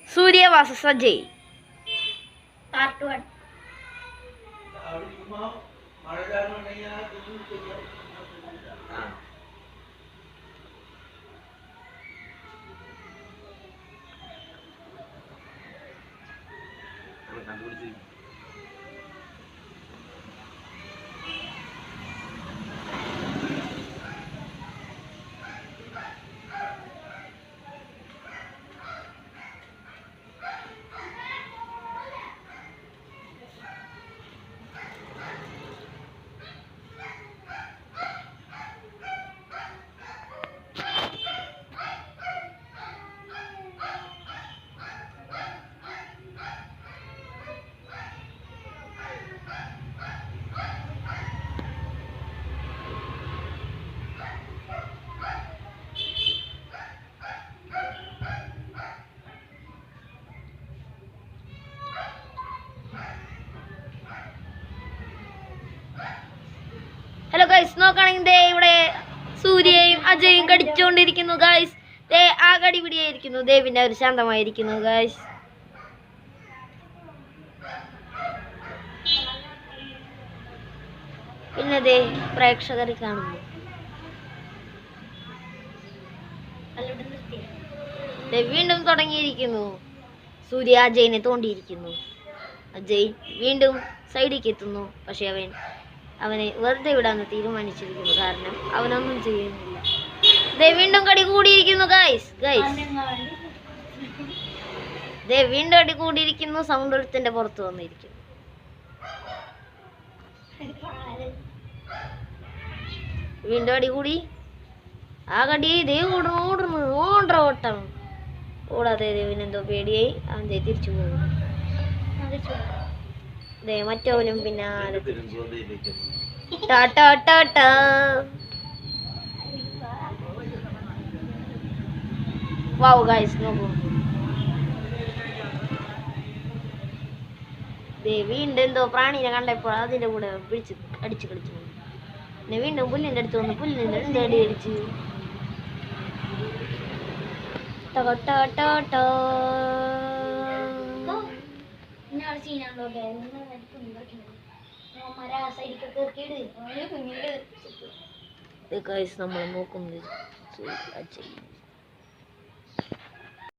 Surya vs Ajay. Part 1. Hello guys, നോക്കുകയാണെങ്കിൽ ദേ ഇവിടെ സൂര്യയും അജയും കടിച്ചുകൊണ്ടിരിക്കുന്നു guys. ദേ ആ കടി പിടിയായിരിക്കുന്നു. ദേ പിന്നെ അവർ ശാന്തമായിരിക്കുന്നു ഗൈസ്. പിന്നെ ദേ പ്രേക്ഷകർ കാണുന്നു. വീണ്ടും തുടങ്ങിയിരിക്കുന്നു. സൂര്യ അജയിനെ തോണ്ടിയിരിക്കുന്നു. അജയ് വീണ്ടും സൈഡിലേക്ക് എത്തുന്നു. പക്ഷെ അവനെ വെറുതെ വിടാന്ന് തീരുമാനിച്ചിരിക്കുന്നു. കാരണം അവനൊന്നും ചെയ്യുന്നില്ല. ദേ വീണ്ടും കടി കൂടിയിരിക്കുന്നു ഗൈസ്. ദേ വീണ്ടും അടി കൂടിയിരിക്കുന്നു. സമുദ്രത്തിന്റെ പുറത്ത് വന്നിരിക്കുന്നു. വീണ്ടും അടി കൂടി. ആ കടി ദേ ഓടുന്നു ഓട്ടം ഓടാതെ ദേവിനെന്തോ പേടിയായി. അവൻ ദേ തിരിച്ചു പോകുന്നു. ദേ മറ്റവനും പിന്നെ വൗ ഗൈസ് നോക്കൂ. ദേ വീണ്ടും എന്തോ പ്രാണീനെ കണ്ടപ്പോൾ അതിന്റെ കൂടെ പിടിച്ച് അടിച്ചു കളിച്ചു. പിന്നെ വീണ്ടും പുല്ലിന്റെ അടുത്ത് വന്നു. പുല്ലിന്റെ രണ്ട് അടി അടിച്ച്. നമ്മൾ നോക്കുന്നത്